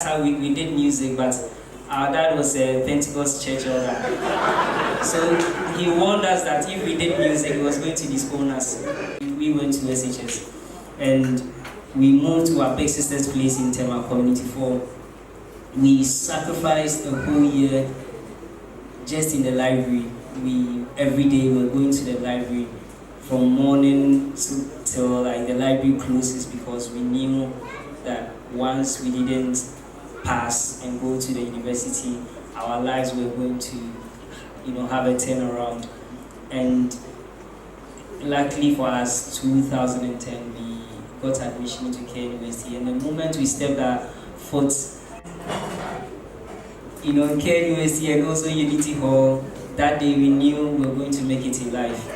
How we did music, but our dad was a Pentecost church elder. So he warned us that if we did music, he was going to disown us. We went to SHS and we moved to our big sister's place in Tema Community 4. We sacrificed a whole year just in the library. Every day we were going to the library from morning till like the library closes, because we knew that once we didn't pass and go to the university, our lives were going to, have a turnaround. And luckily for us, 2010, we got admission into Care University. And the moment we stepped our foot, in Care University and also Unity Hall, that day we knew we were going to make it in life.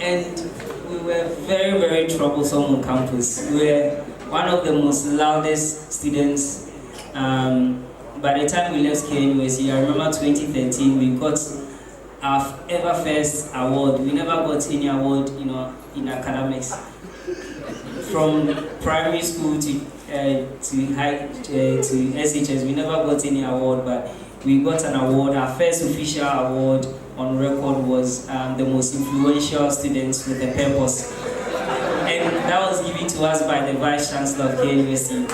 And we were very, very troublesome on campus. We were one of the most loudest students. By the time we left Care University, I remember 2013, we got our ever first award. We never got any award, in academics. From primary school to SHS, we never got any award, but we got an award. Our first official award on record was the most influential students with a purpose. And that was given to us by the Vice Chancellor of Care University. And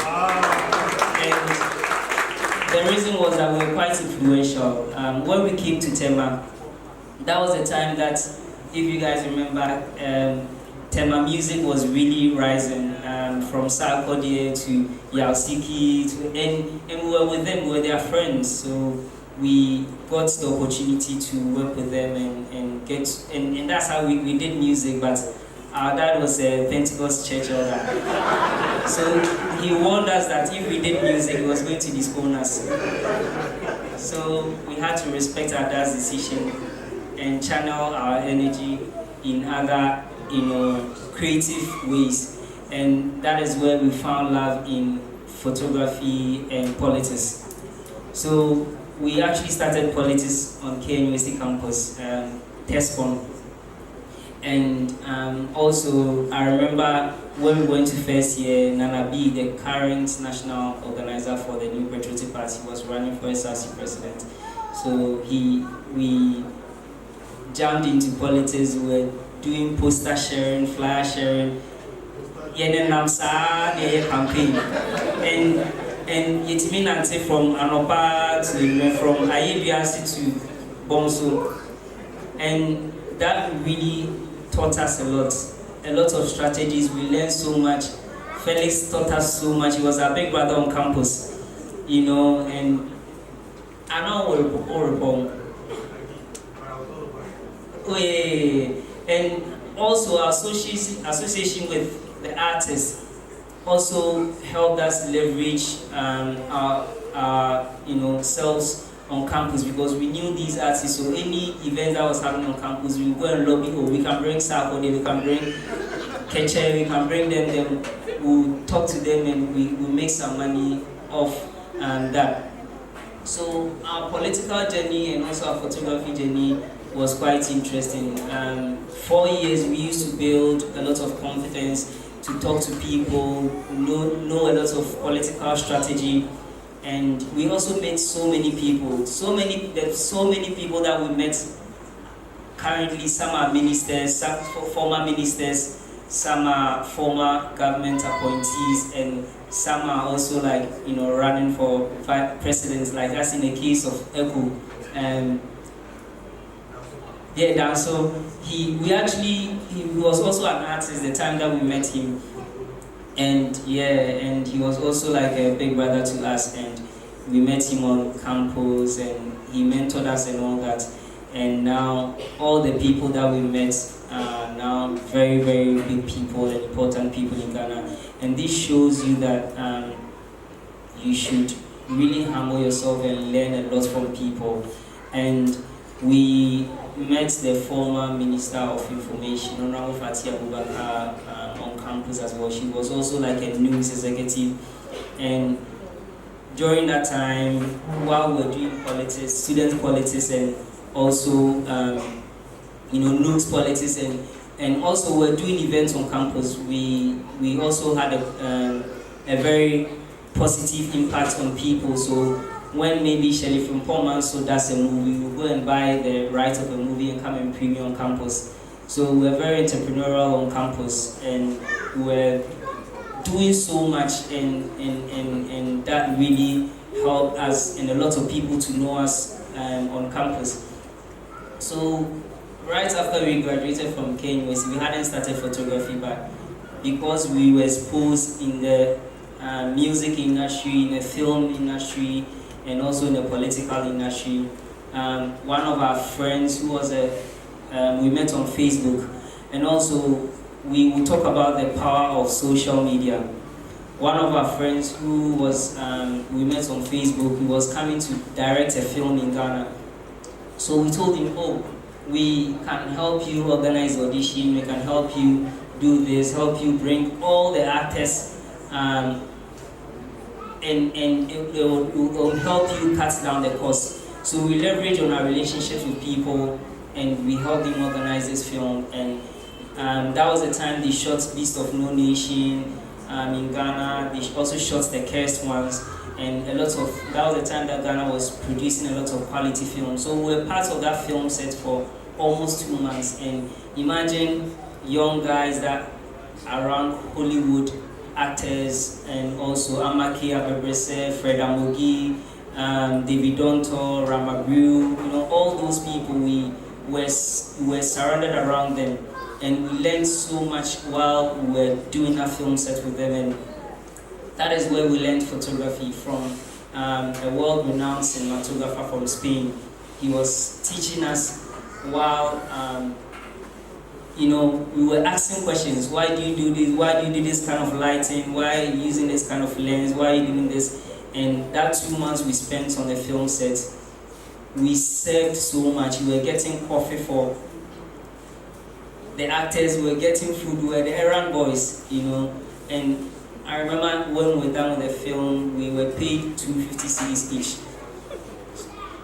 the reason was that we were quite influential. When we came to Tema, that was the time that, if you guys remember, Tema music was really rising, from Sarkodie to Yaosiki, and we were with them, we were their friends. So we got the opportunity to work with them and that's how we did music. But our dad was a Pentecost church elder. So he warned us that if we did music, he was going to disown us. So we had to respect our dad's decision and channel our energy in other, creative ways. And that is where we found love in photography and politics. So we actually started politics on Care University campus, TESCON. And also, I remember when we went to first year, Nana B, the current national organizer for the New Patriotic Party, was running for SRC president. So we jumped into politics. We were doing poster sharing, flyer sharing, campaign. And yetimi nante from Anopa from Ayebiasi to Bonso. And that really taught us a lot of strategies. We learned so much. Felix taught us so much. He was our big brother on campus, and I know and also our association with the artists also helped us leverage our selves on campus, because we knew these artists. So any event that was happening on campus, we would go and lobby. Oh, we can bring Sarkodie, we can bring Keche, we can bring them. We'll talk to them and we'll make some money off that. So our political journey and also our photography journey was quite interesting. 4 years we used to build a lot of confidence, to talk to people, know a lot of political strategy. And we also met so many people. There's so many people that we met currently. Some are ministers, some former ministers, some are former government appointees, and some are also running for presidents, like that's in the case of Echo. So he was also an artist the time that we met him. And he was also like a big brother to us, and we met him on campus and he mentored us and all that. And now all the people that we met are now very, very big people and important people in Ghana. And this shows you that you should really humble yourself and learn a lot from people. And we met the former Minister of Information, Honorable Fatia Abubakar, on campus as well. She was also like a news executive. And during that time, while we were doing politics, student politics, and also news politics, and also we're doing events on campus, we also had a very positive impact on people. So when maybe Shelley from Pomanso does a movie, we will go and buy the rights of a movie and come and premiere on campus. So we're very entrepreneurial on campus, and we're doing so much, and that really helped us and a lot of people to know us on campus. So right after we graduated from Kenya, we hadn't started photography, but because we were exposed in the music industry, in the film industry, and also in the political industry, one of our friends who was we met on Facebook, and also we will talk about the power of social media. One of our friends who was, we met on Facebook, he was coming to direct a film in Ghana. So we told him, oh, we can help you organize audition, we can help you do this, help you bring all the actors, and it will help you cut down the cost. So we leverage on our relationships with people, and we helped them organize this film. And that was the time they shot Beast of No Nation in Ghana. They also shot the Cursed Ones, and that was the time that Ghana was producing a lot of quality films. So we were part of that film set for almost 2 months. And imagine young guys that are around Hollywood actors, and also Amaki Abebrese, Fred Amogi, David Donto, Ramagru, all those people, we were surrounded around them, and we learned so much while we were doing that film set with them. And that is where we learned photography from a world-renowned cinematographer from Spain. He was teaching us while we were asking questions. Why do you do this? Why do you do this kind of lighting? Why are you using this kind of lens? Why are you doing this? And that 2 months we spent on the film set, we served so much. We were getting coffee for the actors, we were getting food, we were the errand boys, And I remember when we were done with the film, we were paid 250 cedis each.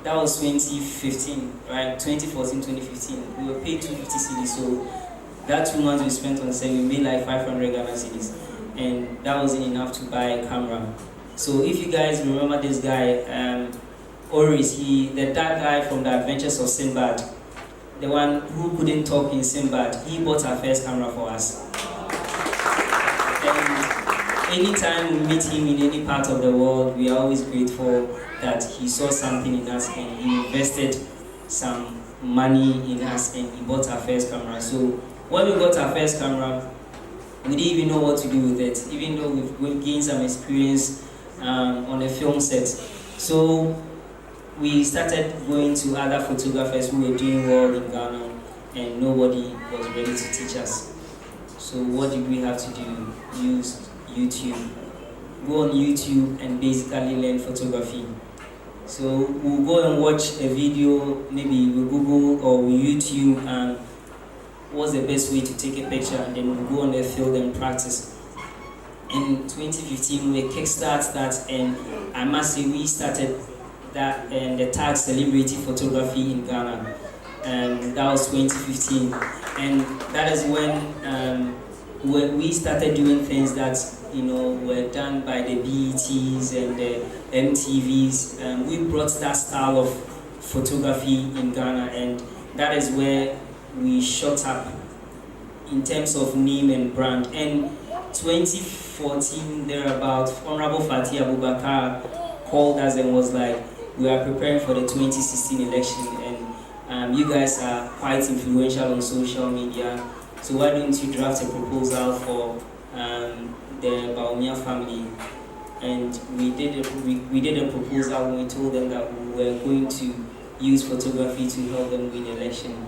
That was 2015, right? 2014, 2015. We were paid 250 cedis. So that 2 months we spent on set, we made like 500 Ghana cedis. And that wasn't enough to buy a camera. So if you guys remember this guy, Oris, the dark guy from The Adventures of Sinbad, the one who couldn't talk in Sinbad, he bought our first camera for us. And anytime we meet him in any part of the world, we are always grateful that he saw something in us and he invested some money in us and he bought our first camera. So when we got our first camera, we didn't even know what to do with it, even though we've gained some experience on a film set. So we started going to other photographers who were doing well in Ghana, and nobody was ready to teach us. So what did we have to do? Use YouTube. Go on YouTube and basically learn photography. So we'll go and watch a video, maybe we Google or we YouTube, and what's the best way to take a picture, and then we'll go on the field and practice. In 2015, we kickstarted that, and I must say we started that and the tag celebrity photography in Ghana, and that was 2015. And that is when we started doing things that were done by the BETs and the MTVs. We brought that style of photography in Ghana, and that is where we shot up in terms of name and brand. And 2014 thereabout, Honorable Fatih Abubakar called us and was like, we are preparing for the 2016 election, and you guys are quite influential on social media, so why don't you draft a proposal for the Baumia family? And we did a proposal when we told them that we were going to use photography to help them win the election.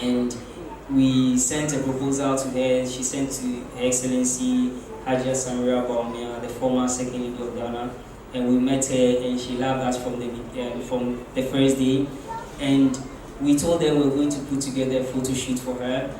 And we sent a proposal to her. She sent to Her Excellency Haja Samira Baumia, the former Second Lady of Ghana, and we met her, and she loved us from the first day. And we told them we were going to put together a photo shoot for her.